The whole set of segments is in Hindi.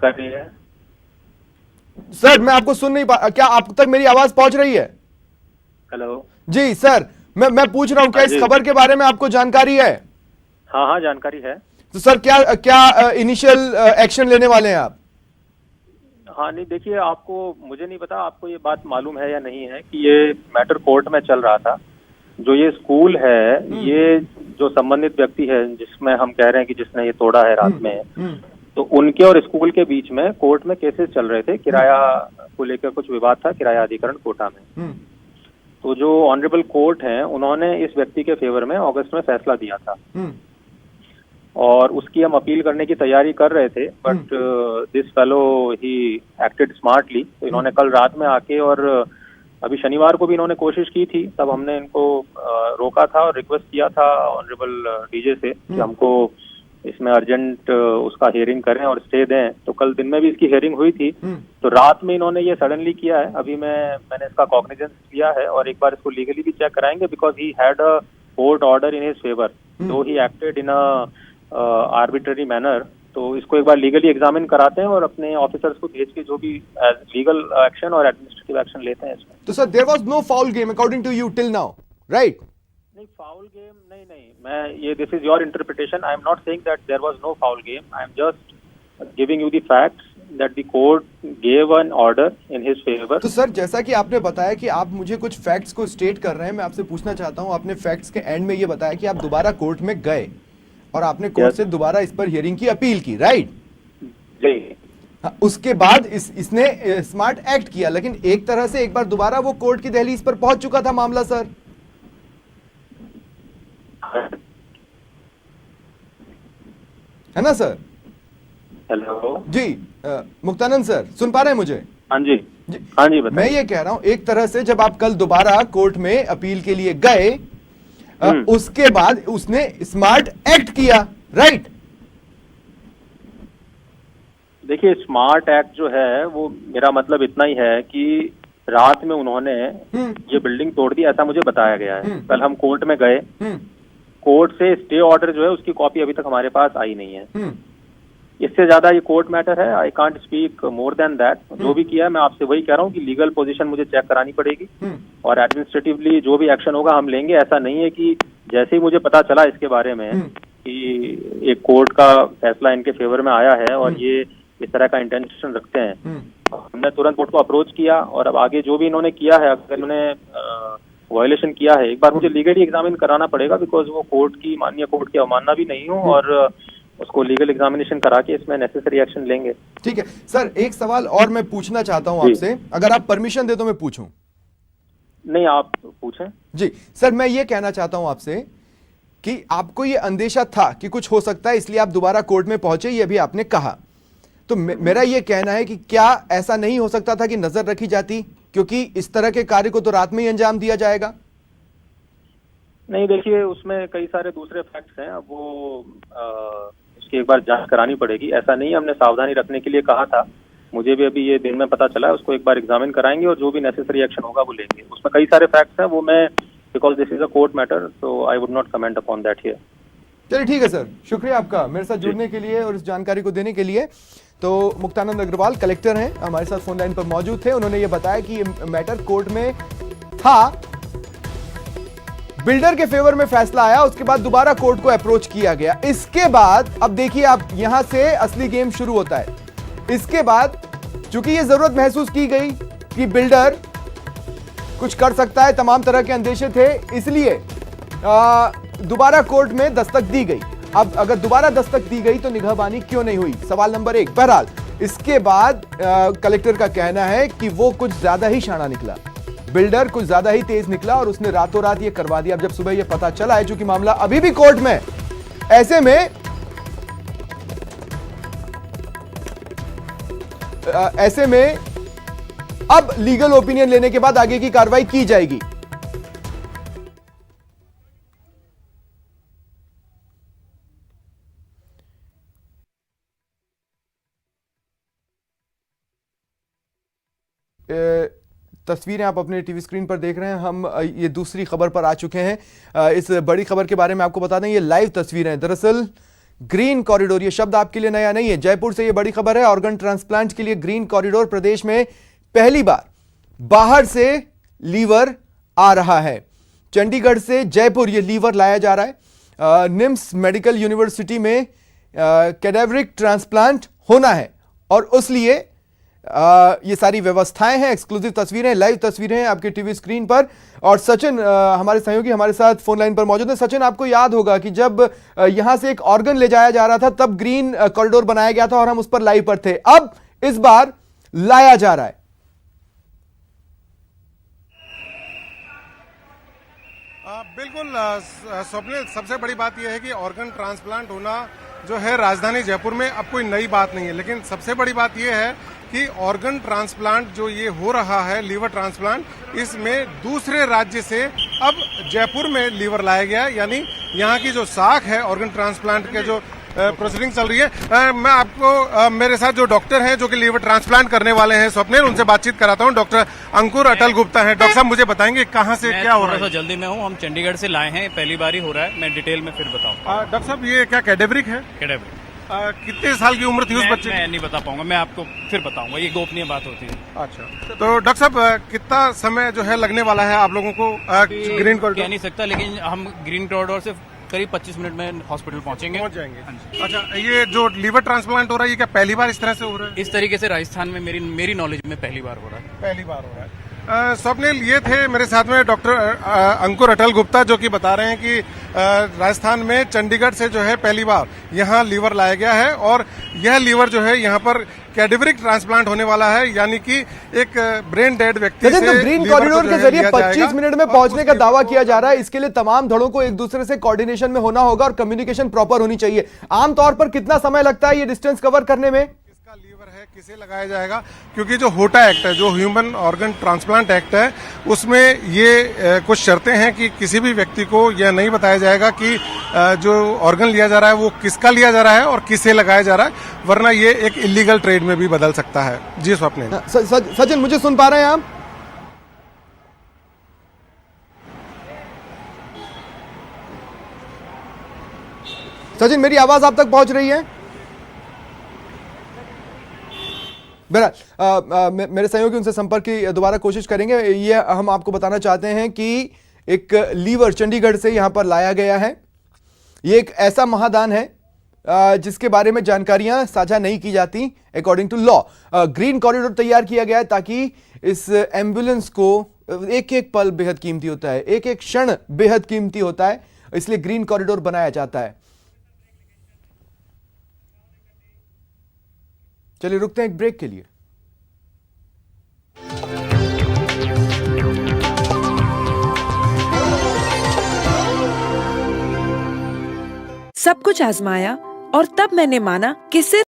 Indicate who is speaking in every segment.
Speaker 1: जानकारी है?
Speaker 2: सर मैं आपको सुन नहीं पा, क्या आप तक मेरी आवाज पहुंच रही है?
Speaker 1: हेलो
Speaker 2: जी सर, मैं पूछ रहा हूं क्या
Speaker 1: हाँ
Speaker 2: इस
Speaker 1: जी।
Speaker 2: खबर के बारे में आपको जानकारी है?
Speaker 1: हाँ हाँ, जानकारी है।
Speaker 2: तो सर क्या क्या इनिशियल एक्शन लेने वाले हैं आप?
Speaker 1: हाँ नहीं, देखिए, आपको, मुझे नहीं पता आपको ये बात मालूम है या नहीं है कि ये मैटर कोर्ट में चल रहा था। जो ये स्कूल है, ये जो संबंधित व्यक्ति है जिसमें हम कह रहे हैं कि जिसने ये तोड़ा है रात में, तो उनके और स्कूल के बीच में कोर्ट में केसेस चल रहे थे। किराया को लेकर कुछ विवाद था, किराया अधिकरण कोटा में। तो जो ऑनरेबल कोर्ट है, उन्होंने इस व्यक्ति के फेवर में अगस्त में फैसला दिया था और उसकी हम अपील करने की तैयारी कर रहे थे, but this fellow he acted smartly. तो इन्होंने कल रात में आके, और अभी शनिवार को भी इन्होंने कोशिश की थी, तब हमने इनको रोका था और रिक्वेस्ट किया था ऑनरेबल डीजे से कि हमको इसमें अर्जेंट उसका हियरिंग करें और स्टे दें। तो कल दिन में भी इसकी हियरिंग हुई थी, तो रात में इन्होंने ये सडनली किया है। अभी मैंने इसका कॉग्निजेंस लिया है और एक बार इसको लीगली भी चेक कराएंगे, because he had a court order in his favour, though he acted in a arbitrary manner. तो इसको एक बार लीगली एग्जामिन कराते हैं और अपने ऑफिसर्स को भेज के जो भी लीगल एक्शन और एडमिनिस्ट्रेटिव एक्शन लेते हैं इसमें।
Speaker 2: तो sir there was no foul game according to you till now, right?
Speaker 1: नहीं, फाउल गेम नहीं, मैं ये, this is your interpretation. I am not saying that there was no foul game. I am just giving you the facts that the court gave an order in his favour.
Speaker 2: तो सर जैसा कि आपने बताया कि आप मुझे कुछ फैक्ट्स को स्टेट कर रहे हैं, मैं आपसे पूछना चाहता हूं, आपने फैक्ट्स के एंड में ये बताया कि आप दोबारा कोर्ट में गए और आपने कोर्ट से दोबारा इस पर हियरिंग की अपील की, राइट?
Speaker 1: जी।
Speaker 2: हाँ, उसके बाद इसने स्मार्ट एक्ट किया, लेकिन एक तरह से एक बार दोबारा वो कोर्ट की दहलीज पर पहुंच चुका था मामला, सर। है ना सर?
Speaker 1: हेलो
Speaker 2: जी मुक्तानंद सर, सुन पा रहे हैं मुझे?
Speaker 1: हाँ जी, हाँ जी, बताइए।
Speaker 2: मैं ये कह रहा हूं, एक तरह से जब आप कल दोबारा कोर्ट में अपील के लिए गए, उसके बाद उसने स्मार्ट एक्ट किया, राइट?
Speaker 1: देखिए, स्मार्ट एक्ट जो है वो, मेरा मतलब इतना ही है कि रात में उन्होंने ये बिल्डिंग तोड़ दी, ऐसा मुझे बताया गया है। कल हम कोर्ट में गए, कोर्ट से स्टे ऑर्डर जो है उसकी कॉपी अभी तक हमारे पास आई नहीं है। इससे ज्यादा ये कोर्ट मैटर है, I can't speak more than that. जो भी किया है, मैं आपसे वही कह रहा हूँ कि लीगल पोजीशन मुझे चेक करानी पड़ेगी और एडमिनिस्ट्रेटिवली जो भी एक्शन होगा हम लेंगे। ऐसा नहीं है कि जैसे ही मुझे पता चला इसके बारे में कि एक कोर्ट का फैसला इनके फेवर में आया है और ये इस तरह का इंटेंशन रखते हैं, हमने तुरंत कोर्ट को अप्रोच किया। और अब आगे जो भी इन्होंने किया है, अगर इन्होंने वायलेशन किया है, एक बार मुझे लीगली एग्जामिन कराना पड़ेगा, बिकॉज वो कोर्ट की, माननीय कोर्ट की अवमानना भी नहीं हूँ, और उसको लीगल एग्जामिनेशन करा के इसमें नेसेसरी एक्शन लेंगे।
Speaker 2: ठीक है सर, एक सवाल और मैं पूछना चाहता हूं आपसे, अगर आप परमिशन दे तो मैं पूछूं?
Speaker 1: नहीं, आप पूछें।
Speaker 2: जी सर, मैं ये कहना चाहता हूं आपसे कि आपको ये अंदेशा था कि कुछ हो सकता है, इसलिए आप दोबारा कोर्ट में पहुंचे, ये भी आपने कहा। तो मेरा ये कहना है कि क्या ऐसा नहीं हो सकता था कि नजर रखी जाती, क्योंकि इस तरह के कार्य को तो रात में ही अंजाम दिया जाएगा?
Speaker 1: नहीं, देखिए, उसमें कई सारे दूसरे फैक्ट्स हैं, अब वो उसकी एक बार जांच करानी पड़ेगी। ऐसा नहीं, हमने सावधानी रखने के लिए कहा था। मुझे भी अभी ये दिन में पता चला है, उसको एक बार एग्जामिन कराएंगे और जो भी नेसेसरी एक्शन होगा वो लेंगे। उसमें कई सारे फैक्ट्स हैं, वो मैं, because this is a court matter, so I would not comment upon that here.
Speaker 2: चलिए ठीक है सर, शुक्रिया आपका मेरे साथ जुड़ने के लिए और इस जानकारी को देने के लिए। तो मुक्तानंद अग्रवाल कलेक्टर हैं, हमारे साथ फोन लाइन पर मौजूद थे। उन्होंने ये बताया कि ये मैटर कोर्ट में था, बिल्डर के फेवर में फैसला आया, उसके बाद दोबारा कोर्ट को अप्रोच किया गया। इसके बाद अब देखिए, आप यहां से असली गेम शुरू होता है। इसके बाद चूंकि ये जरूरत महसूस की गई कि बिल्डर कुछ कर सकता है, तमाम तरह के अंदेशे थे, इसलिए दोबारा कोर्ट में दस्तक दी गई। अब अगर दोबारा दस्तक दी गई तो निगहबानी क्यों नहीं हुई, सवाल नंबर 1। बहरहाल इसके बाद कलेक्टर का कहना है कि वो कुछ ज्यादा ही शाना निकला, बिल्डर कुछ ज्यादा ही तेज निकला और उसने रातों रात ये करवा दिया। अब जब सुबह ये पता चला है, चूंकि मामला अभी भी कोर्ट में, ऐसे में अब लीगल ओपिनियन लेने के बाद आगे की कार्रवाई की जाएगी। तस्वीरें आप अपने टीवी स्क्रीन पर देख रहे हैं। हम ये दूसरी खबर पर आ चुके हैं। इस बड़ी खबर के बारे में आपको बता दें, ये लाइव तस्वीरें हैं। दरअसल ग्रीन कॉरिडोर, ये शब्द आपके लिए नया नहीं है। जयपुर से ये बड़ी खबर है, ऑर्गन ट्रांसप्लांट के लिए ग्रीन कॉरिडोर, प्रदेश में पहली बार बाहर से लीवर आ रहा है। चंडीगढ़ से जयपुर ये लीवर लाया जा रहा है। निम्स मेडिकल यूनिवर्सिटी में कैडेवरिक ट्रांसप्लांट होना है और उसलिए ये सारी व्यवस्थाएं हैं। एक्सक्लूसिव तस्वीरें, लाइव तस्वीरें हैं आपके टीवी स्क्रीन पर। और सचिन हमारे सहयोगी हमारे साथ फोन लाइन पर मौजूद है। सचिन, आपको याद होगा कि जब यहां से एक ऑर्गन ले जाया जा रहा था तब ग्रीन कॉरिडोर बनाया गया था और हम उस पर लाइव पर थे। अब इस बार लाया जा रहा है।
Speaker 3: बिल्कुल स्वप्निल, सबसे बड़ी बात यह है कि ऑर्गन ट्रांसप्लांट होना जो है राजधानी जयपुर में अब कोई नई बात नहीं है, लेकिन सबसे बड़ी बात यह है कि ऑर्गन ट्रांसप्लांट जो ये हो रहा है, लीवर ट्रांसप्लांट, इसमें दूसरे राज्य से अब जयपुर में लीवर लाया गया है। यानी यहाँ की जो साख है ऑर्गन ट्रांसप्लांट के जो प्रोसीडिंग चल रही है, मैं आपको मेरे साथ जो डॉक्टर हैं जो कि लीवर ट्रांसप्लांट करने वाले हैं स्वप्निल, उनसे बातचित कराता हूं। डॉक्टर अंकुर अटल गुप्ता हैं। डॉक्टर साहब, मुझे बताएंगे कहां से क्या हो रहा है?
Speaker 4: थोड़ा सा जल्दी में हूं, हम चंडीगढ़ से लाए हैं, पहली बार ही हो रहा है, मैं डिटेल में फिर बताऊं।
Speaker 3: डॉक्टर साहब, ये क्या कैडेवरिक है?
Speaker 4: कैडेवरिक।
Speaker 3: कितने साल की उम्र थी उस बच्चे की?
Speaker 4: मैं नहीं बता पाऊंगा, मैं आपको फिर बताऊंगा, ये गोपनीय बात होती है।
Speaker 3: अच्छा, तो डॉक्टर साहब कितना समय जो है लगने वाला है आप लोगों को ग्रीन कॉरिडोर?
Speaker 4: कह नहीं सकता, लेकिन हम ग्रीन कॉरिडोर से करीब 25 मिनट में हॉस्पिटल पहुंच
Speaker 3: जाएंगे। अच्छा, ये जो लीवर ट्रांसप्लांट हो रहा है, ये क्या पहली बार इस तरह से हो रहा है?
Speaker 4: इस तरीके से राजस्थान में मेरी नॉलेज में पहली बार हो रहा है।
Speaker 3: पहली बार हो रहा है। स्वप्निल, ये थे मेरे साथ में डॉक्टर अंकुर अटल गुप्ता, जो कि बता रहे हैं कि राजस्थान में चंडीगढ़ से जो है पहली बार यहाँ लीवर लाया गया है और यह लीवर जो है यहाँ पर कैडेवरिक ट्रांसप्लांट होने वाला है। यानी कि एक ब्रेन डेड व्यक्ति से
Speaker 2: तो ग्रीन कॉरिडोर के जरिए 25 मिनट में पहुंचने का दावा किया जा रहा है। इसके लिए तमाम धड़ों को एक दूसरे से कोऑर्डिनेशन में होना होगा और कम्युनिकेशन प्रॉपर होनी चाहिए। आमतौर पर कितना समय लगता है ये डिस्टेंस कवर करने में?
Speaker 3: किसका लीवर है, किसे लगाया जाएगा? क्योंकि जो होटा एक्ट है, जो ह्यूमन ऑर्गन ट्रांसप्लांट एक्ट है, उसमें ये कुछ शर्तें हैं कि किसी भी व्यक्ति को यह नहीं बताया जाएगा कि जो ऑर्गन लिया जा रहा है वो किसका लिया जा रहा है और किसे लगाया जा रहा है, वरना ये एक इलीगल ट्रेड में भी बदल सकता है। जी स्वप्निल।
Speaker 2: सचिन, मुझे सुन पा रहे हैं आप? सचिन, मेरी आवाज आप तक पहुंच रही है? बहरहाल मेरे सहयोगी उनसे संपर्क की दोबारा कोशिश करेंगे। ये हम आपको बताना चाहते हैं कि एक लीवर चंडीगढ़ से यहां पर लाया गया है। ये एक ऐसा महादान है जिसके बारे में जानकारियां साझा नहीं की जाती according to law. Green corridor तैयार किया गया है ताकि इस एम्बुलेंस को, एक एक पल बेहद कीमती होता है, एक एक क्षण बेहद कीमती होता है, इसलिए ग्रीन कॉरिडोर बनाया जाता है। चलिए रुकते हैं एक ब्रेक के लिए।
Speaker 5: सब कुछ आजमाया और तब मैंने माना कि सिर्फ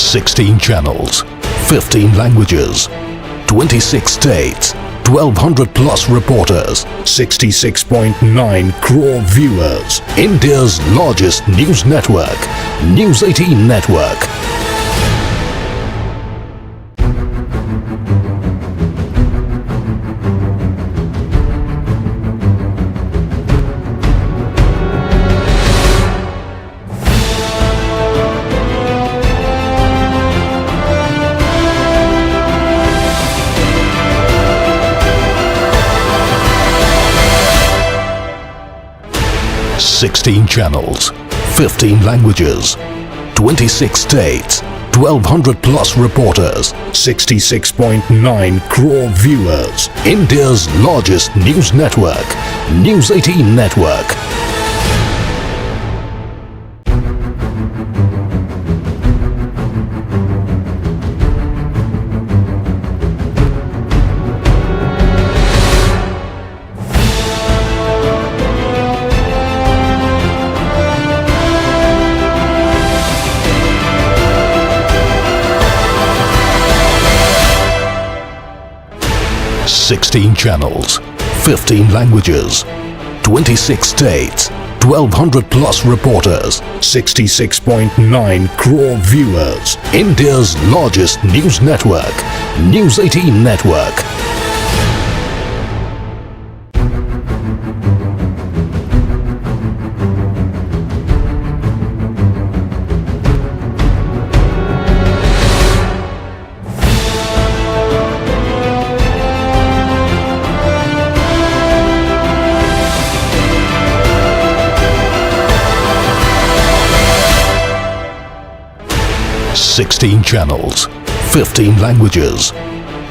Speaker 6: $16 channels, 15 languages, 26 states, 1,200 plus reporters, 66.9 crore viewers. India's largest news network, News 18 Network. $16 channels, 15 languages, 26 states, 1,200 plus reporters, 66.9 crore viewers. India's largest news network, News 18 Network. $16 channels, 15 languages, 26 states, 1200 plus reporters, 66.9 crore viewers. India's largest news network, News 18 Network. Sixteen channels, 15 languages,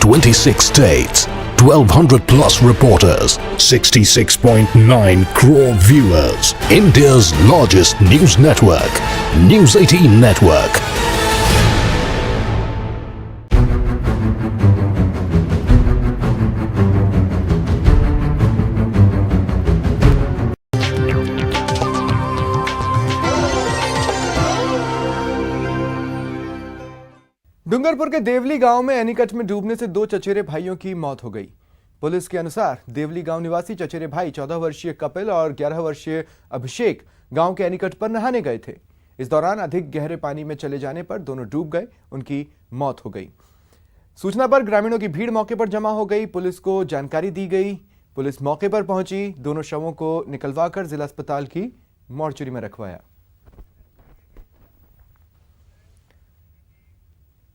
Speaker 6: 26 states, 1200 plus reporters, 66.9 crore viewers. India's largest news network, News 18 Network.
Speaker 2: Dungarpur के देवली गांव में एनीकट में डूबने से 2 चचेरे भाइयों की मौत हो गई। पुलिस के अनुसार देवली गांव निवासी चचेरे भाई 14 वर्षीय कपिल और 11 वर्षीय अभिषेक गांव के एनीकट पर नहाने गए थे। इस दौरान अधिक गहरे पानी में चले जाने पर दोनों डूब गए, उनकी मौत हो गई। सूचना पर ग्रामीणों की भीड़ मौके पर जमा हो गई। पुलिस को जानकारी दी गई। पुलिस मौके पर पहुंची, दोनों शवों को निकलवाकर जिला अस्पताल की मॉर्चरी में रखवाया।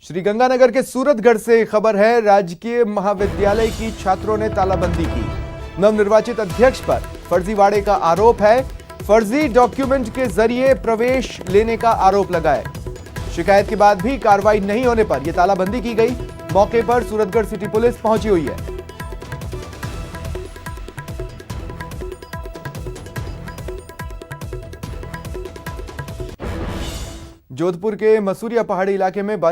Speaker 2: श्रीगंगानगर के सूरतगढ़ से खबर है। राजकीय महाविद्यालय की छात्रों ने तालाबंदी की। नवनिर्वाचित अध्यक्ष पर फर्जीवाड़े का आरोप है। फर्जी डॉक्यूमेंट के जरिए प्रवेश लेने का आरोप लगाए। शिकायत के बाद भी कार्रवाई नहीं होने पर यह तालाबंदी की गई। मौके पर सूरतगढ़ सिटी पुलिस पहुंची हुई है। जोधपुर के मसूरिया पहाड़ी इलाके में